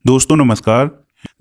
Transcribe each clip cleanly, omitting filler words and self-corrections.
दोस्तों नमस्कार।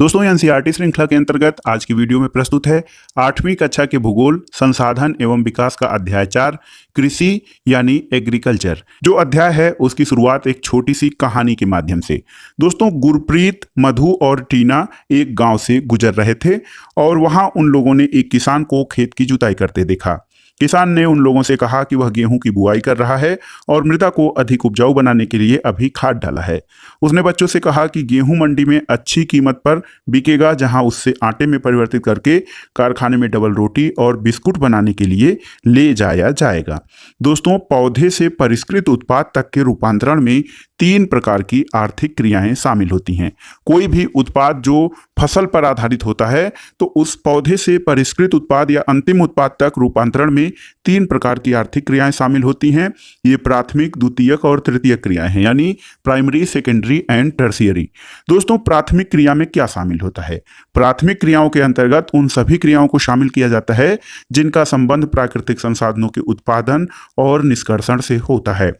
दोस्तों एनसीईआरटी श्रृंखला के अंतर्गत आज की वीडियो में प्रस्तुत है 8वीं कक्षा के भूगोल संसाधन एवं विकास का अध्याय 4 कृषि यानी एग्रीकल्चर। जो अध्याय है उसकी शुरुआत एक छोटी सी कहानी के माध्यम से। दोस्तों गुरप्रीत, मधु और टीना एक गांव से गुजर रहे थे और वहां उन लोगों ने एक किसान को खेत की जुताई करते देखा। किसान ने उन लोगों से कहा कि वह गेहूं की बुआई कर रहा है और मृदा को अधिक उपजाऊ बनाने के लिए अभी खाद डाला है। उसने बच्चों से कहा कि गेहूं मंडी में अच्छी कीमत पर बिकेगा, जहां उससे आटे में परिवर्तित करके कारखाने में डबल रोटी और बिस्कुट बनाने के लिए ले जाया जाएगा। दोस्तों पौधे से परिष्कृत उत्पाद तक के रूपांतरण में 3 प्रकार की आर्थिक क्रियाएं शामिल होती हैं। कोई भी उत्पाद जो फसल पर आधारित होता है तो उस पौधे से परिष्कृत उत्पाद या अंतिम उत्पाद तक रूपांतरण में 3 प्रकार की आर्थिक क्रियाएं शामिल होती हैं। ये प्राथमिक, द्वितीयक और तृतीयक क्रियाएं हैं, यानी प्राइमरी, सेकेंडरी एंड टर्शियरी। दोस्तों प्राथमिक क्रिया में क्या शामिल होता है? प्राथमिक क्रियाओं के अंतर्गत उन सभी क्रियाओं को शामिल किया जाता है जिनका संबंध प्राकृतिक संसाधनों के उत्पादन और निष्कर्षण से होता है।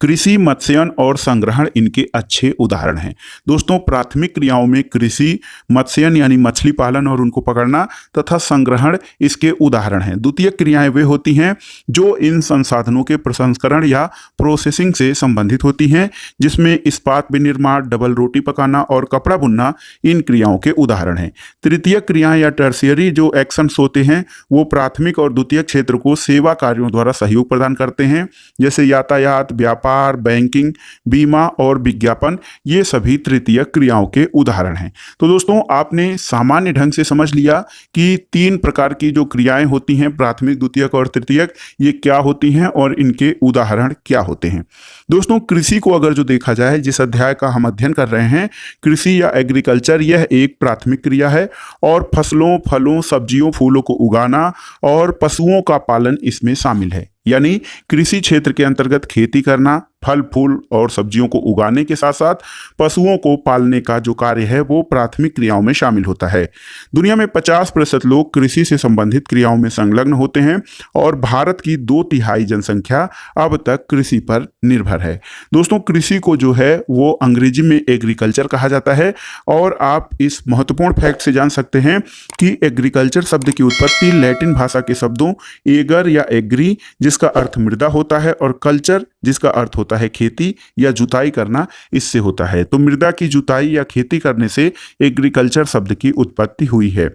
कृषि, मत्स्यन और संग्रहण इनके अच्छे उदाहरण हैं। दोस्तों प्राथमिक क्रियाओं में कृषि, मत्स्यन यानी मछली पालन और उनको पकड़ना तथा संग्रहण इसके उदाहरण हैं। द्वितीयक क्रियाएं वे होती हैं जो इन संसाधनों के प्रसंस्करण या प्रोसेसिंग से संबंधित होती हैं, जिसमें इस्पात विनिर्माण, डबल रोटी पकाना और कपड़ा बुनना इन क्रियाओं के उदाहरण हैं। तृतीयक क्रियाएं या टर्शियरी जो एक्शंस होते हैं वो प्राथमिक और द्वितीयक क्षेत्र को सेवा कार्यों द्वारा सहयोग प्रदान करते हैं, जैसे यातायात, व्यापार, बैंकिंग, बीमा और विज्ञापन। ये सभी तृतीयक क्रियाओं के उदाहरण हैं। तो दोस्तों आपने सामान्य ढंग से समझ लिया कि 3 प्रकार की जो क्रियाएं होती हैं, प्राथमिक, द्वितीयक और तृतीयक, ये क्या होती हैं और इनके उदाहरण क्या होते हैं। दोस्तों कृषि को अगर जो देखा जाए, जिस अध्याय का हम अध्ययन कर रहे हैं, कृषि या एग्रीकल्चर, यह एक प्राथमिक क्रिया है और फसलों, फलों, सब्जियों, फूलों को उगाना और पशुओं का पालन इसमें शामिल है। यानी कृषि क्षेत्र के अंतर्गत खेती करना, फल फूल और सब्जियों को उगाने के साथ साथ पशुओं को पालने का जो कार्य है वो प्राथमिक क्रियाओं में शामिल होता है। दुनिया में 50% लोग कृषि से संबंधित क्रियाओं में संलग्न होते हैं और भारत की 2/3 जनसंख्या अब तक कृषि पर निर्भर है। दोस्तों कृषि को जो है वो अंग्रेजी में एग्रीकल्चर कहा जाता है और आप इस महत्वपूर्ण फैक्ट से जान सकते हैं कि एग्रीकल्चर शब्द की उत्पत्ति लैटिन भाषा के शब्दों एगर या एग्री, जिसका अर्थ मृदा होता है, और कल्चर जिसका अर्थ होता है खेती या जुताई करना, इससे होता है। तो मृदा की जुताई या खेती करने से एग्रीकल्चर शब्द की उत्पत्ति हुई है।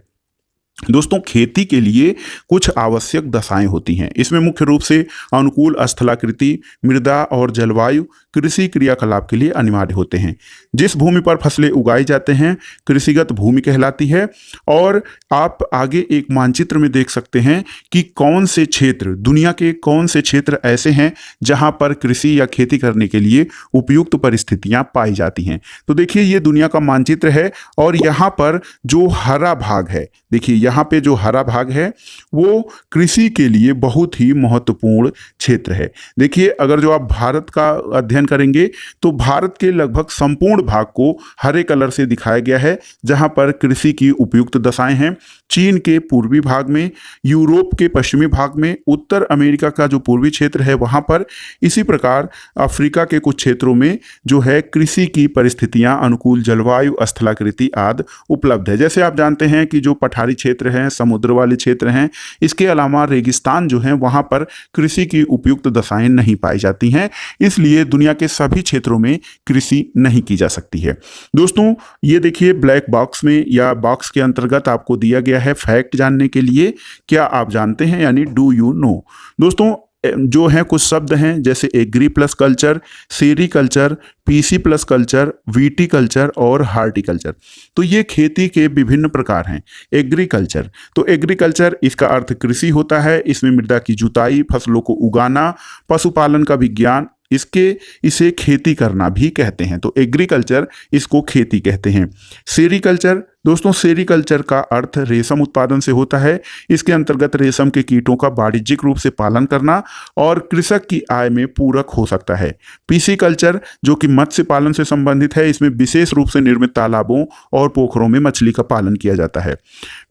दोस्तों खेती के लिए कुछ आवश्यक दशाएं होती हैं। इसमें मुख्य रूप से अनुकूल स्थलाकृति, मृदा और जलवायु कृषि क्रियाकलाप के लिए अनिवार्य होते हैं। जिस भूमि पर फसलें उगाई जाते हैं कृषिगत भूमि कहलाती है। और आप आगे एक मानचित्र में देख सकते हैं कि कौन से क्षेत्र, दुनिया के कौन से क्षेत्र ऐसे हैं जहां पर कृषि या खेती करने के लिए उपयुक्त परिस्थितियां पाई जाती हैं। तो देखिए ये दुनिया का मानचित्र है और यहाँ पर जो हरा भाग है, देखिए यहाँ पे जो हरा भाग है वो कृषि के लिए बहुत ही महत्वपूर्ण क्षेत्र है। देखिए अगर जो आप भारत का अध्ययन करेंगे तो भारत के लगभग संपूर्ण भाग को हरे कलर से दिखाया गया है, जहां पर कृषि की उपयुक्त दशाएं हैं। चीन के पूर्वी भाग में, यूरोप के पश्चिमी भाग में, उत्तर अमेरिका का जो पूर्वी क्षेत्र है वहां पर, इसी प्रकार अफ्रीका के कुछ क्षेत्रों में जो है कृषि की परिस्थितियां, अनुकूल जलवायु, स्थलाकृति आदि उपलब्ध है। जैसे आप जानते हैं कि जो पठारी क्षेत्र हैं, समुद्र वाले क्षेत्र हैं, इसके अलावा रेगिस्तान जो हैं वहां पर कृषि की उपयुक्त दशाएं नहीं पाई जाती हैं, इसलिए दुनिया के सभी क्षेत्रों में कृषि नहीं की जा सकती है। दोस्तों ये देखिए ब्लैक बॉक्स में या बॉक्स के अंतर्गत आपको दिया गया है फैक्ट जानने के लिए, क्या आप जानते हैं, यानी डू यू नो। दोस्तों जो हैं कुछ शब्द हैं जैसे agri plus culture, sericulture, pisci plus culture, viticulture और हार्टिकल्चर। तो ये खेती के विभिन्न प्रकार हैं। एग्रीकल्चर, तो एग्रीकल्चर इसका अर्थ कृषि होता है। इसमें मृदा की जुताई, फसलों को उगाना, पशुपालन का विज्ञान, इसे खेती करना भी कहते हैं। तो एग्रीकल्चर इसको खेती कहते हैं। सेरीकल्चर दोस्तों सेरीकल्चर का अर्थ रेशम उत्पादन से होता है। इसके अंतर्गत रेशम के कीटों का वाणिज्यिक रूप से पालन करना और कृषक की आय में पूरक हो सकता है। पीसीकल्चर जो कि मत्स्य पालन से संबंधित है, इसमें विशेष रूप से निर्मित तालाबों और पोखरों में मछली का पालन किया जाता है।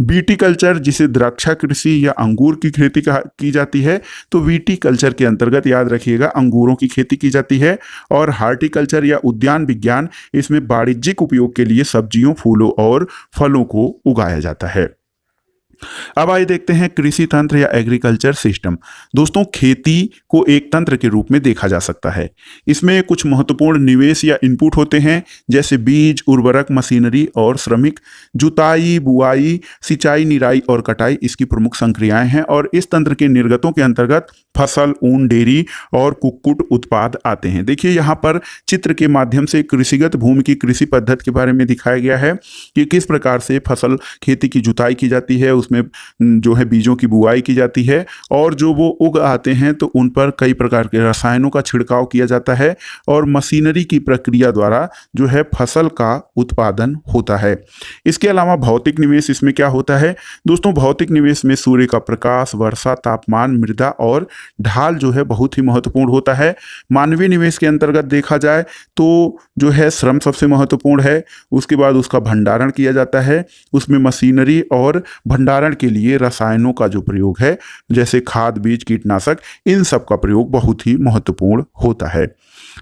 बीटीकल्चर जिसे द्राक्षा कृषि या अंगूर की खेती की जाती है, तो वीटीकल्चर के अंतर्गत याद रखिएगा अंगूरों की खेती की जाती है। और हार्टिकल्चर या उद्यान विज्ञान, इसमें वाणिज्यिक उपयोग के लिए सब्जियों, फूलों और फलों को उगाया जाता है। अब आइए देखते हैं कृषि तंत्र या एग्रीकल्चर सिस्टम। दोस्तों खेती को एक तंत्र के रूप में देखा जा सकता है। इसमें कुछ महत्वपूर्ण निवेश या इनपुट होते हैं, जैसे बीज, उर्वरक, मशीनरी और श्रमिक। जुताई, बुआई, सिंचाई, निराई और कटाई इसकी प्रमुख संक्रियाएं हैं। और इस तंत्र के निर्गतों के अंतर्गत फसल, ऊन, डेयरी और कुक्कुट उत्पाद आते हैं। देखिए यहाँ पर चित्र के माध्यम से कृषिगत भूमि की कृषि पद्धति के बारे में दिखाया गया है कि किस प्रकार से फसल खेती की जुताई की जाती है, उसमें जो है बीजों की बुआई की जाती है, और जो वो उग आते हैं तो उन पर कई प्रकार के रसायनों का छिड़काव किया जाता है, और मशीनरी की प्रक्रिया द्वारा जो है फसल का उत्पादन होता है। इसके अलावा भौतिक निवेश इसमें क्या होता है दोस्तों? भौतिक निवेश में सूर्य का प्रकाश, वर्षा, तापमान, मृदा और ढाल जो है बहुत ही महत्वपूर्ण होता है। मानवीय निवेश के अंतर्गत देखा जाए तो जो है श्रम सबसे महत्वपूर्ण है। उसके बाद उसका भंडारण किया जाता है। उसमें मशीनरी और भंडारण के लिए रसायनों का जो प्रयोग है, जैसे खाद, बीज, कीटनाशक, इन सब का प्रयोग बहुत ही महत्वपूर्ण होता है।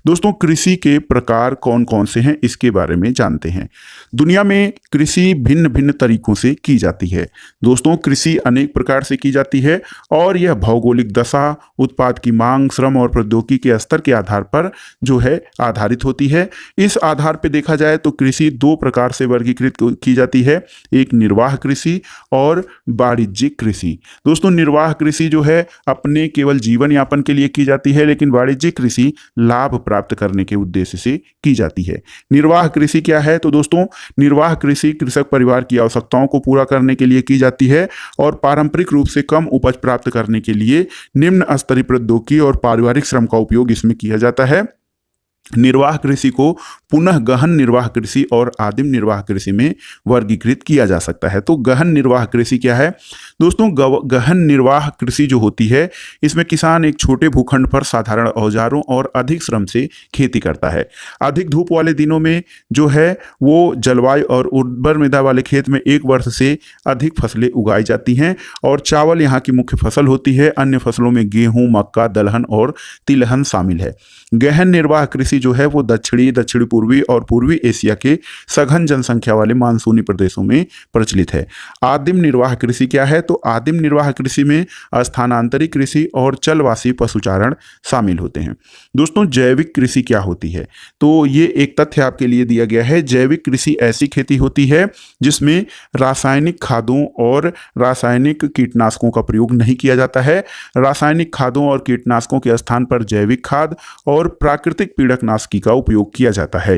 दोस्तों कृषि के प्रकार कौन कौन से हैं इसके बारे में जानते हैं। दुनिया में कृषि भिन्न भिन्न तरीकों से की जाती है। दोस्तों कृषि अनेक प्रकार से की जाती है और यह भौगोलिक दशा, उत्पाद की मांग, श्रम और प्रौद्योगिकी के स्तर के आधार पर जो है आधारित होती है। इस आधार पर देखा जाए तो कृषि दो प्रकार से वर्गीकृत की जाती है, एक निर्वाह कृषि और वाणिज्यिक कृषि। दोस्तों निर्वाह कृषि जो है अपने केवल जीवन यापन के लिए की जाती है, लेकिन वाणिज्यिक कृषि लाभ प्राप्त करने के उद्देश्य से की जाती है। निर्वाह कृषि क्या है? तो दोस्तों निर्वाह कृषि कृषक परिवार की आवश्यकताओं को पूरा करने के लिए की जाती है और पारंपरिक रूप से कम उपज प्राप्त करने के लिए निम्न स्तरीय प्रौद्योगिकी और पारिवारिक श्रम का उपयोग इसमें किया जाता है। निर्वाह कृषि को पुनः गहन निर्वाह कृषि और आदिम निर्वाह कृषि में वर्गीकृत किया जा सकता है। तो गहन निर्वाह कृषि क्या है दोस्तों? गहन निर्वाह कृषि जो होती है, इसमें किसान एक छोटे भूखंड पर साधारण औजारों और अधिक श्रम से खेती करता है। अधिक धूप वाले दिनों में जो है वो जलवायु और उर्वर मृदा वाले खेत में एक वर्ष से अधिक फसलें उगाई जाती हैं और चावल यहाँ की मुख्य फसल होती है। अन्य फसलों में गेहूं, मक्का, दलहन और तिलहन शामिल है। गहन निर्वाह कृषि जो है वो दक्षिणी पूर्वी और पूर्वी एशिया के सघन जनसंख्या वाले मानसूनी प्रदेशों में प्रचलित है। आदिम निर्वाह कृषि क्या है? तो आदिम निर्वाह कृषि में स्थानांतरित कृषि और चलवासी पशुचारण शामिल होते हैं। दोस्तों जैविक कृषि क्या होती है? तो ये एक तथ्य आपके लिए दिया गया है। जैविक कृषि ऐसी खेती होती है जिसमें रासायनिक खादों और रासायनिक कीटनाशकों का प्रयोग नहीं किया जाता है। रासायनिक खादों और कीटनाशकों के स्थान पर जैविक खाद और प्राकृतिक पीड़कनाशकी का उपयोग किया जाता है।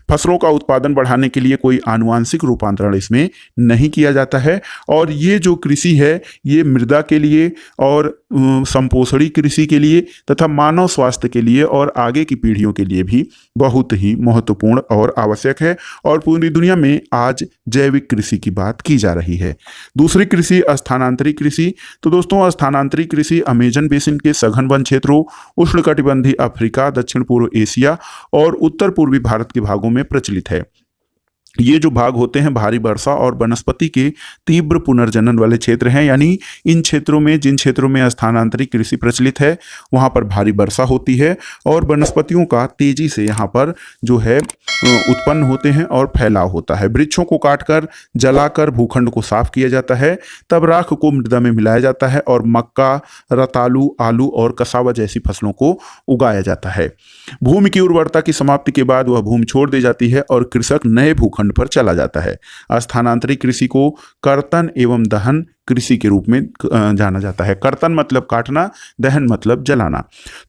फसलों का उत्पादन बढ़ाने के लिए कोई आनुवांशिक रूपांतरण इसमें नहीं किया जाता है। और ये जो कृषि है ये मृदा के लिए और संपोषणी कृषि के लिए तथा मानव स्वास्थ्य के लिए और आगे की पीढ़ियों के लिए भी बहुत ही महत्वपूर्ण और आवश्यक है। और पूरी दुनिया में आज जैविक कृषि की बात की जा रही है। दूसरी कृषि स्थानांतरित कृषि। तो दोस्तों स्थानांतरित कृषि अमेजन बेसिन के सघन वन क्षेत्रों, उष्णकटिबंधीय अफ्रीका, दक्षिण पूर्व एशिया और उत्तर पूर्वी भारत के भागों में प्रचलित है। ये जो भाग होते हैं भारी वर्षा और वनस्पति के तीव्र पुनर्जनन वाले क्षेत्र हैं। यानी इन क्षेत्रों में, जिन क्षेत्रों में स्थानांतरित कृषि प्रचलित है, वहाँ पर भारी वर्षा होती है और वनस्पतियों का तेजी से यहाँ पर जो है उत्पन्न होते हैं और फैलाव होता है। वृक्षों को काटकर जलाकर भूखंड को साफ किया जाता है, तब राख को मृदा में मिलाया जाता है और मक्का, रतालू, आलू और कसावा जैसी फसलों को उगाया जाता है। भूमि की उर्वरता की समाप्ति के बाद वह भूमि छोड़ दी जाती है और कृषक नए भूखंड पर चला जाता है। स्थानांतरित कृषि को कर्तन एवं दहन कृषि के रूप में जाना जाता है। कर्तन मतलब काटना, दहन मतलब जलाना।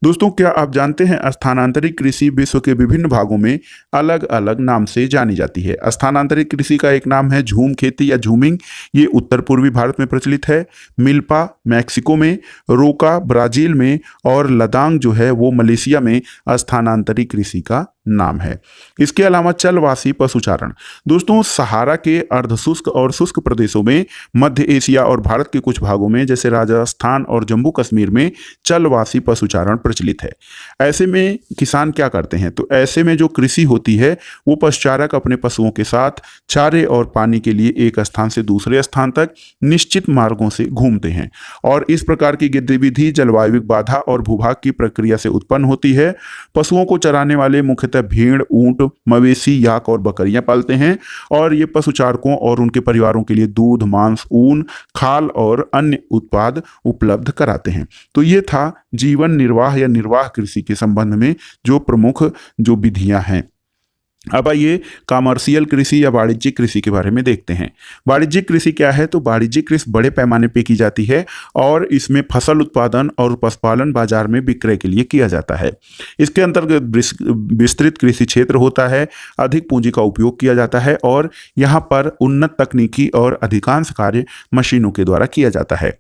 दोस्तों, क्या आप जानते हैं स्थानांतरित कृषि विश्व के विभिन्न भागों में अलग अलग नाम से जानी जाती है। स्थानांतरित कृषि का एक नाम है झूम खेती या झूमिंग, ये उत्तर पूर्वी भारत में प्रचलित है। मिल्पा मैक्सिको में, रोका ब्राजील में और लदांग जो है वो मलेशिया में स्थानांतरित कृषि का नाम है। इसके अलावा चलवासी पशुचारण। दोस्तों, सहारा के अर्धशुष्क और शुष्क प्रदेशों में, मध्य एशिया और भारत के कुछ भागों में जैसे राजस्थान और जम्मू कश्मीर में चलवासी पशुचारण प्रचलित है। ऐसे में किसान क्या करते हैं, तो ऐसे में जो कृषि होती है वो पशुचारक अपने पशुओं के साथ चारे और पानी के लिए एक स्थान से दूसरे स्थान तक निश्चित मार्गों से घूमते हैं और इस प्रकार की गतिविधि जलवायु बाधा और भूभाग की प्रक्रिया से उत्पन्न होती है। पशुओं को चराने वाले मुख्यतः भेड़, ऊंट, मवेशी, याक और बकरियां पालते हैं और ये पशुचारकों और उनके परिवारों के लिए दूध, मांस, ऊन, खाल और अन्य उत्पाद उपलब्ध कराते हैं। तो ये था जीवन निर्वाह या निर्वाह कृषि के संबंध में जो प्रमुख जो विधियां हैं। अब आइए कॉमर्शियल कृषि या वाणिज्यिक कृषि के बारे में देखते हैं। वाणिज्यिक कृषि क्या है, तो वाणिज्यिक कृषि बड़े पैमाने पे की जाती है और इसमें फसल उत्पादन और पशुपालन बाजार में विक्रय के लिए किया जाता है। इसके अंतर्गत विस्तृत कृषि क्षेत्र होता है, अधिक पूंजी का उपयोग किया जाता है और यहाँ पर उन्नत तकनीकी और अधिकांश कार्य मशीनों के द्वारा किया जाता है।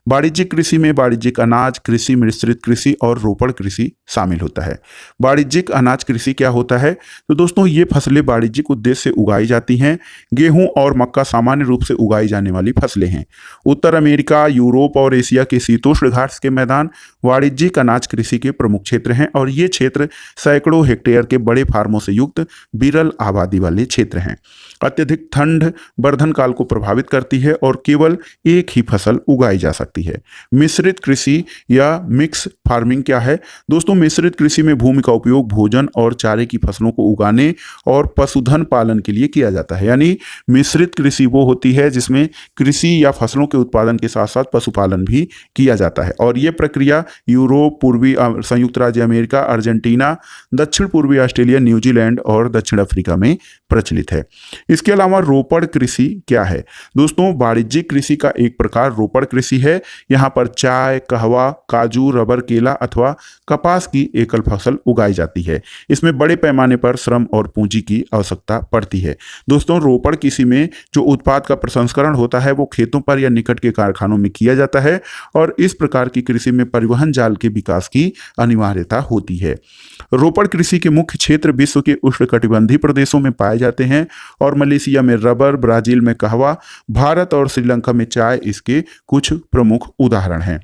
वाणिज्यिक कृषि में वाणिज्यिक अनाज कृषि, मिश्रित कृषि और रोपण कृषि शामिल होता है। वाणिज्यिक अनाज कृषि क्या होता है, तो दोस्तों ये फसलें वाणिज्यिक उद्देश्य से उगाई जाती हैं। गेहूं और मक्का सामान्य रूप से उगाई जाने वाली फसलें हैं। उत्तर अमेरिका, यूरोप और एशिया के शीतोष्ण घाट के मैदान वाणिज्यिक अनाज कृषि के प्रमुख क्षेत्र हैं और ये क्षेत्र सैकड़ों हेक्टेयर के बड़े फार्मों से युक्त विरल आबादी वाले क्षेत्र हैं। अत्यधिक ठंड वर्धन काल को प्रभावित करती है और केवल एक ही फसल उगाई जा सकती है। मिश्रित कृषि या मिक्स फार्मिंग क्या है, दोस्तों मिश्रित कृषि में भूमि का उपयोग भोजन और चारे की फसलों को उगाने और पशुधन पालन के लिए किया जाता है। यानी मिश्रित कृषि वो होती है जिसमें कृषि या फसलों के उत्पादन के साथ साथ पशुपालन भी किया जाता है और ये प्रक्रिया यूरोप, पूर्वी संयुक्त राज्य अमेरिका, अर्जेंटीना, दक्षिण पूर्वी ऑस्ट्रेलिया, न्यूजीलैंड और दक्षिण अफ्रीका में प्रचलित है। इसके अलावा रोपण कृषि क्या है, दोस्तों वाणिज्यिक कृषि का एक प्रकार रोपण कृषि है। यहाँ पर चाय, कहवा, काजू, रबर, केला अथवा कपास की एकल फसल उगाई जाती है। इसमें बड़े पैमाने पर श्रम और पूंजी की आवश्यकता पड़ती है। दोस्तों रोपण कृषि में जो उत्पाद का प्रसंस्करण होता है वो खेतों पर या निकट के कारखानों में किया जाता है और इस प्रकार की कृषि में परिवहन जाल के विकास की अनिवार्यता होती है। रोपण कृषि के मुख्य क्षेत्र विश्व के उष्णकटिबंधीय प्रदेशों में पाए जाते हैं और मलेशिया में रबर, ब्राजील में कहवा, भारत और श्रीलंका में चाय इसके कुछ प्रमुख उदाहरण हैं।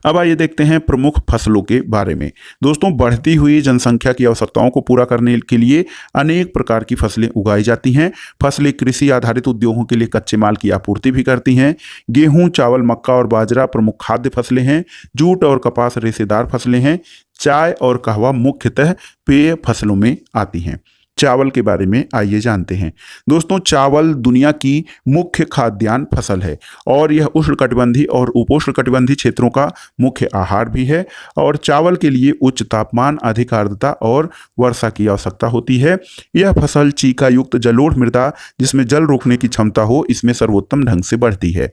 अब आइए देखते हैं प्रमुख फसलों के बारे में। दोस्तों बढ़ती हुई जनसंख्या की आवश्यकताओं को पूरा करने के लिए अनेक प्रकार की फसलें उगाई जाती हैं। फसलें कृषि आधारित उद्योगों के लिए कच्चे माल की आपूर्ति भी करती हैं। गेहूं, चावल, मक्का और बाजरा प्रमुख खाद्य फसलें हैं। जूट और कपास रेशेदार फसलें हैं। चाय और कहवा मुख्यतः पेय फसलों में आती हैं। चावल के बारे में आइए जानते हैं। दोस्तों चावल दुनिया की मुख्य खाद्यान्न फसल है और यह उष्णकटिबंधीय और उपोष्णकटिबंधीय क्षेत्रों का मुख्य आहार भी है और चावल के लिए उच्च तापमान, अधिक आर्द्रता और वर्षा की आवश्यकता होती है। यह फसल चीका युक्त जलोढ़ मृदा जिसमें जल रोकने की क्षमता हो इसमें सर्वोत्तम ढंग से बढ़ती है।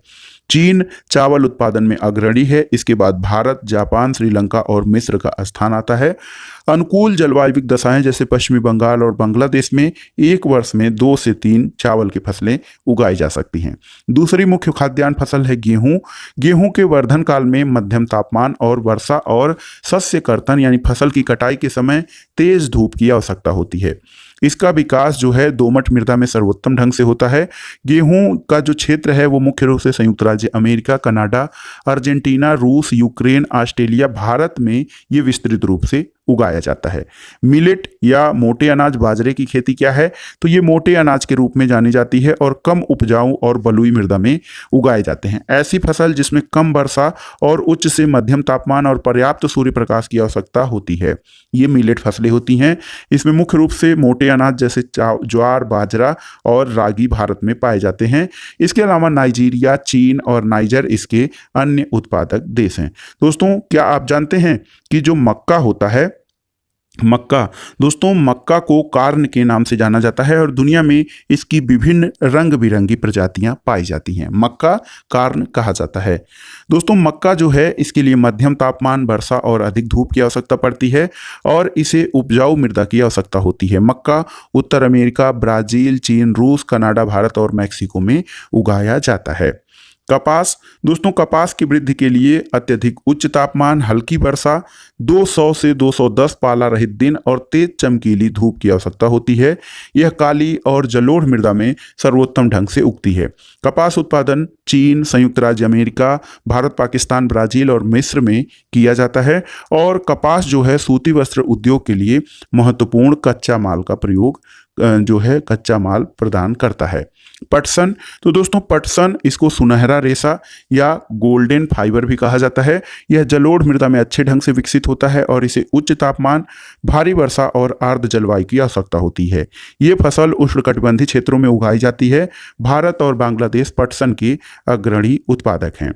चीन चावल उत्पादन में अग्रणी है। इसके बाद भारत, जापान, श्रीलंका और मिस्र का स्थान आता है। अनुकूल जलवायु दशाएं जैसे पश्चिमी बंगाल और बांग्लादेश में एक वर्ष में 2 से 3 चावल की फसलें उगाई जा सकती हैं। दूसरी मुख्य खाद्यान्न फसल है गेहूं। गेहूं के वर्धन काल में मध्यम तापमान और वर्षा और शस्य कर्तन यानी फसल की कटाई के समय तेज धूप की आवश्यकता होती है। इसका विकास जो है दोमट मृदा में सर्वोत्तम ढंग से होता है। गेहूं का जो क्षेत्र है वो मुख्य रूप से संयुक्त राज्य अमेरिका, कनाडा, अर्जेंटीना, रूस, यूक्रेन, ऑस्ट्रेलिया, भारत में ये विस्तृत रूप से उगाया जाता है। मिलेट या मोटे अनाज बाजरे की खेती क्या है, तो ये मोटे अनाज के रूप में जानी जाती है और कम उपजाऊ और बलुई मृदा में उगाए जाते हैं। ऐसी फसल जिसमें कम वर्षा और उच्च से मध्यम तापमान और पर्याप्त सूर्य प्रकाश की आवश्यकता होती है, ये मिलेट फसलें होती हैं। इसमें मुख्य रूप से मोटे अनाज जैसे ज्वार, बाजरा और रागी भारत में पाए जाते हैं। इसके अलावा नाइजीरिया, चीन और नाइजर इसके अन्य उत्पादक देश हैं। दोस्तों क्या आप जानते हैं कि जो मक्का होता है मक्का। दोस्तों मक्का को कार्न के नाम से जाना जाता है और दुनिया में इसकी विभिन्न रंग बिरंगी प्रजातियां पाई जाती हैं। मक्का कार्न कहा जाता है। दोस्तों मक्का जो है इसके लिए मध्यम तापमान, वर्षा और अधिक धूप की आवश्यकता पड़ती है और इसे उपजाऊ मृदा की आवश्यकता होती है। मक्का उत्तर अमेरिका, ब्राजील, चीन, रूस, कनाडा, भारत और मैक्सिको में उगाया जाता है। कपास। दोस्तों कपास की वृद्धि के लिए अत्यधिक उच्च तापमान, हल्की वर्षा, 200 से 210 पाला रहित दिन और तेज चमकीली धूप की आवश्यकता होती है। यह काली और जलोढ़ मृदा में सर्वोत्तम ढंग से उगती है। कपास उत्पादन चीन, संयुक्त राज्य अमेरिका, भारत, पाकिस्तान, ब्राजील और मिस्र में किया जाता है और कपास जो है सूती वस्त्र उद्योग के लिए महत्वपूर्ण कच्चा माल का प्रयोग जो है कच्चा माल प्रदान करता है। पटसन। तो दोस्तों पटसन इसको सुनहरा रेशा या गोल्डन फाइबर भी कहा जाता है। यह जलोढ़ मृदा में अच्छे ढंग से विकसित होता है और इसे उच्च तापमान, भारी वर्षा और आर्द्र जलवायु की आवश्यकता होती है। ये फसल उष्णकटिबंधीय क्षेत्रों में उगाई जाती है। भारत और बांग्लादेश पटसन के अग्रणी उत्पादक हैं।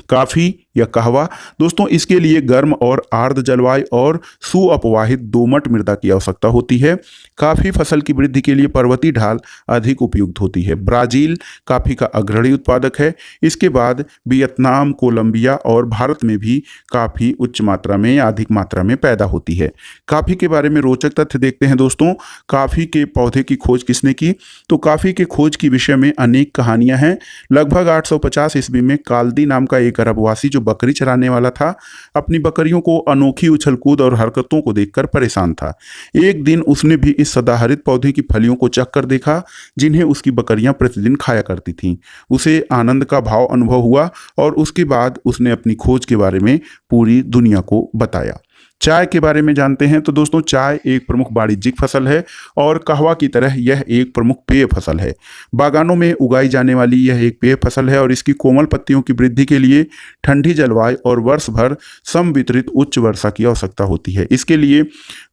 काफ़ी या कहवा। दोस्तों इसके लिए गर्म और आर्द्र जलवायु और सुअपवाहित दोमट मृदा की आवश्यकता होती है। काफ़ी फसल की वृद्धि के लिए पर्वतीय ढाल अधिक उपयुक्त होती है। ब्राजील काफ़ी का अग्रणी उत्पादक है। इसके बाद वियतनाम, कोलंबिया और भारत में भी काफ़ी उच्च मात्रा में या अधिक मात्रा में पैदा होती है। काफ़ी के बारे में रोचक तथ्य देखते हैं दोस्तों। काफ़ी के पौधे की खोज किसने की? तो काफ़ी के खोज की विषय में अनेक कहानियां हैं। लगभग 850 ईस्वी में काल्दी नाम का एक अरबवासी जो बकरी चराने वाला था, अपनी बकरियों को अनोखी उछल कूद और हरकतों को देखकर परेशान था। एक दिन उसने भी इस सदाहरित पौधे की फलियों को चखकर देखा जिन्हें उसकी बकरियां प्रतिदिन खाया करती थीं। उसे आनंद का भाव अनुभव हुआ और उसके बाद उसने अपनी खोज के बारे में पूरी दुनिया को बताया। चाय के बारे में जानते हैं। तो दोस्तों चाय एक प्रमुख वाणिज्यिक फसल है और कहवा की तरह यह एक प्रमुख पेय फसल है। बागानों में उगाई जाने वाली यह एक पेय फसल है और इसकी कोमल पत्तियों की वृद्धि के लिए ठंडी जलवायु और वर्ष भर समवितरित उच्च वर्षा की आवश्यकता होती है। इसके लिए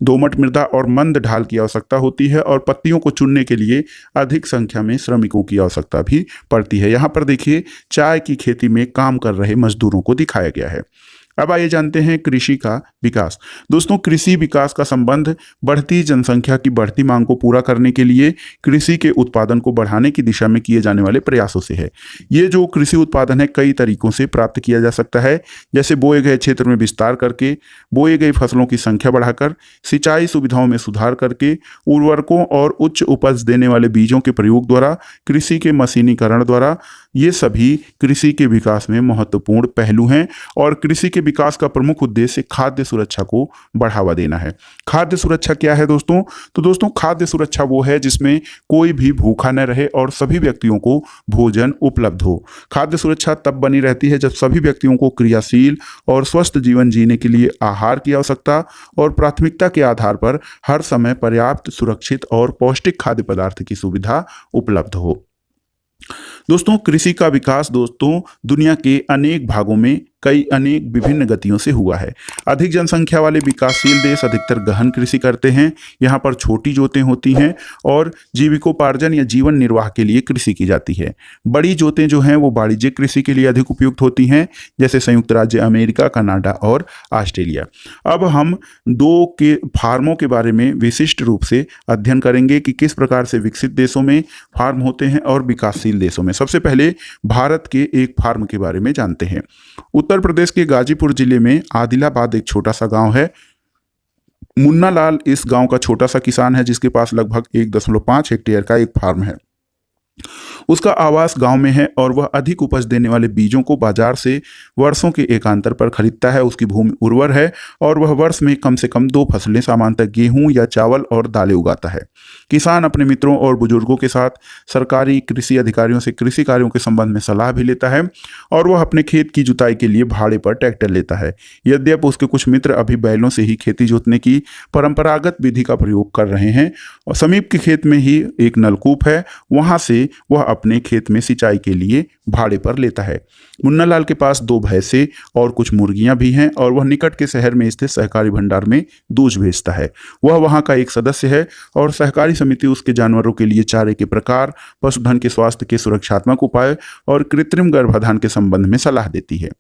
दोमट मृदा और मंद ढाल की आवश्यकता होती है और पत्तियों को चुनने के लिए अधिक संख्या में श्रमिकों की आवश्यकता भी पड़ती है। यहाँ पर देखिए चाय की खेती में काम कर रहे मजदूरों को दिखाया गया है। अब आइए जानते हैं कृषि का विकास। दोस्तों कृषि विकास का संबंध बढ़ती जनसंख्या की बढ़ती मांग को पूरा करने के लिए कृषि के उत्पादन को बढ़ाने की दिशा में किए जाने वाले प्रयासों से है। ये जो कृषि उत्पादन है कई तरीकों से प्राप्त किया जा सकता है, जैसे बोए गए क्षेत्र में विस्तार करके, बोए गई फसलों की संख्या बढ़ाकर, सिंचाई सुविधाओं में सुधार करके, उर्वरकों और उच्च उपज देने वाले बीजों के प्रयोग द्वारा, कृषि के मशीनीकरण द्वारा। ये सभी कृषि के विकास में महत्वपूर्ण पहलू हैं और कृषि के विकास का प्रमुख उद्देश्य खाद्य सुरक्षा को बढ़ावा देना है। खाद्य सुरक्षा क्या है दोस्तों? तो दोस्तों खाद्य सुरक्षा वो है जिसमें कोई भी भूखा न रहे और सभी व्यक्तियों को भोजन उपलब्ध हो। खाद्य सुरक्षा तब बनी रहती है जब सभी व्यक्तियों को क्रियाशील और स्वस्थ जीवन जीने के लिए आहार की आवश्यकता और प्राथमिकता के आधार पर हर समय पर्याप्त, सुरक्षित और पौष्टिक खाद्य पदार्थ की सुविधा उपलब्ध हो। दोस्तों कृषि का विकास दोस्तों दुनिया के अनेक भागों में कई अनेक विभिन्न गतियों से हुआ है। अधिक जनसंख्या वाले विकासशील देश अधिकतर गहन कृषि करते हैं। यहाँ पर छोटी जोतें होती हैं और जीविकोपार्जन या जीवन निर्वाह के लिए कृषि की जाती है। बड़ी जोतें जो हैं वो वाणिज्यिक कृषि के लिए अधिक उपयुक्त होती हैं, जैसे संयुक्त राज्य अमेरिका, कनाडा और ऑस्ट्रेलिया। अब हम दो के फार्मों के बारे में विशिष्ट रूप से अध्ययन करेंगे कि किस प्रकार से विकसित देशों में फार्म होते हैं और विकासशील देशों में। सबसे पहले भारत के एक फार्म के बारे में जानते हैं। उत्तर प्रदेश के गाजीपुर जिले में आदिलाबाद एक छोटा सा गांव है। मुन्ना लाल इस गांव का छोटा सा किसान है जिसके पास लगभग 1.5 हेक्टेयर का एक फार्म है। उसका आवास गांव में है और वह अधिक उपज देने वाले बीजों को बाजार से वर्षों के एकांतर पर खरीदता है। उसकी भूमि उर्वर है और वह वर्ष में कम से कम 2 फसलें, सामान्यतः गेहूं या चावल और दालें उगाता है। किसान अपने मित्रों और बुजुर्गों के साथ सरकारी कृषि अधिकारियों से कृषि कार्यों के संबंध में सलाह भी लेता है और वह अपने खेत की जुताई के लिए भाड़े पर ट्रैक्टर लेता है। यद्यपि उसके कुछ मित्र अभी बैलों से ही खेती जोतने की परंपरागत विधि का प्रयोग कर रहे हैं और समीप के खेत में ही एक नलकूप है, वहां से वह अपने खेत में सिंचाई के लिए भाड़े पर लेता है। मुन्ना लाल के पास 2 भैंसे और कुछ मुर्गियां भी हैं और वह निकट के शहर में स्थित सहकारी भंडार में दूध बेचता है। वह वहां का एक सदस्य है और सहकारी समिति उसके जानवरों के लिए चारे के प्रकार, पशुधन के स्वास्थ्य के सुरक्षात्मक उपाय और कृत्रिम गर्भाधान के संबंध में सलाह देती है।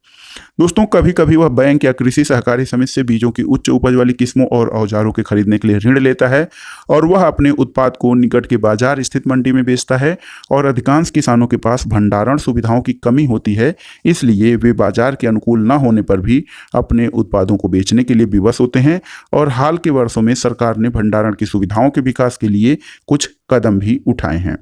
दोस्तों, कभी कभी वह बैंक या कृषि सहकारी समिति से बीजों की उच्च उपज वाली किस्मों और औजारों के खरीदने के लिए ऋण लेता है और वह अपने उत्पाद को निकट के बाजार स्थित मंडी में बेचता है। और अधिकांश किसानों के पास भंडारण सुविधाओं की कमी होती है, इसलिए वे बाजार के अनुकूल न होने पर भी अपने उत्पादों को बेचने के लिए विवश होते हैं। और हाल के वर्षों में सरकार ने भंडारण की सुविधाओं के विकास के लिए कुछ कदम भी उठाए हैं।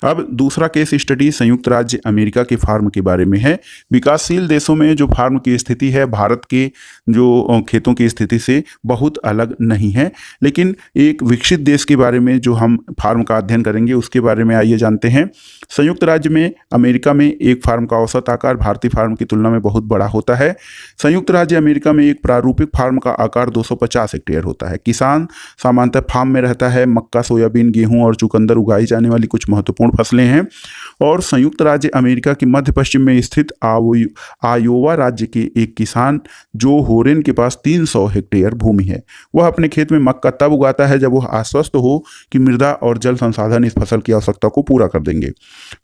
अब दूसरा केस स्टडी संयुक्त राज्य अमेरिका के फार्म के बारे में है। विकासशील देशों में जो फार्म की स्थिति है भारत के जो खेतों की स्थिति से बहुत अलग नहीं है, लेकिन एक विकसित देश के बारे में जो हम फार्म का अध्ययन करेंगे उसके बारे में आइए जानते हैं। संयुक्त राज्य में अमेरिका में एक फार्म का औसत आकार भारतीय फार्म की तुलना में बहुत बड़ा होता है। संयुक्त राज्य अमेरिका में एक प्रारूपिक फार्म का आकार 250 हेक्टेयर होता है। किसान सामान्यतः फार्म में रहता है। मक्का, सोयाबीन, गेहूं और चुकंदर उगाई जाने वाली कुछ महत्वपूर्ण फसलें हैं। और संयुक्त राज्य अमेरिका के मध्य पश्चिम में स्थित आयोवा राज्य के एक किसान जो होरेन के पास 300 हेक्टेयर भूमि है, वह अपने खेत में मक्का तब उगाता है जब वह आश्वस्त हो कि मृदा और जल संसाधन इस फसल की आवश्यकता को पूरा कर देंगे।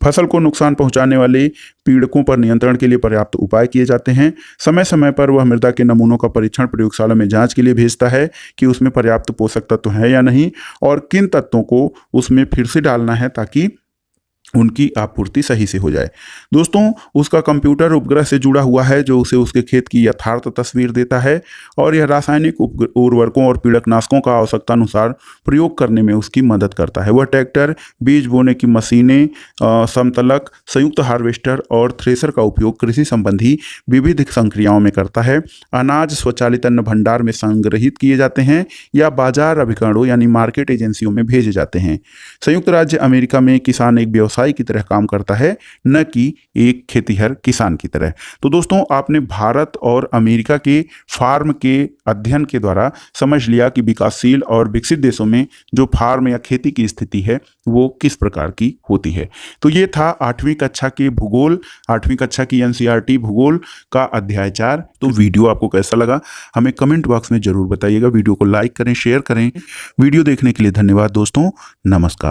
फसल को नुकसान पहुंचाने वाले पीड़कों पर नियंत्रण के लिए पर्याप्त उपाय किए जाते हैं। समय समय पर वह मृदा के नमूनों का परीक्षण प्रयोगशाला में जांच के लिए भेजता है कि उसमें पर्याप्त पोषक तत्व हैं या नहीं और किन तत्वों को उसमें फिर से डालना है ताकि उनकी आपूर्ति सही से हो जाए। दोस्तों, उसका कंप्यूटर उपग्रह से जुड़ा हुआ है जो उसे उसके खेत की यथार्थ तस्वीर देता है और यह रासायनिक उर्वरकों और पीड़कनाशकों का आवश्यकता अनुसार प्रयोग करने में उसकी मदद करता है। वह ट्रैक्टर, बीज बोने की मशीनें, समतलक, संयुक्त हार्वेस्टर और थ्रेसर का उपयोग कृषि संबंधी विविध संक्रियाओं में करता है। अनाज स्वचालित अन्न भंडार में संग्रहित किए जाते हैं या बाजार अभिकरणों यानी मार्केट एजेंसियों में भेजे जाते हैं। संयुक्त राज्य अमेरिका में किसान एक व्यवसाय की तरह काम करता है, न कि एक खेतीहर किसान की तरह। तो दोस्तों, आपने भारत और अमेरिका के फार्म के अध्ययन के द्वारा समझ लिया कि विकासशील और विकसित देशों में जो फार्म या खेती की स्थिति है वो किस प्रकार की होती है। तो ये था 8वीं कक्षा के भूगोल, 8वीं कक्षा की एनसीईआरटी भूगोल का अध्याय 4। तो वीडियो आपको कैसा लगा हमें कमेंट बॉक्स में जरूर बताइएगा। वीडियो को लाइक करें, शेयर करें। वीडियो देखने के लिए धन्यवाद दोस्तों। नमस्कार।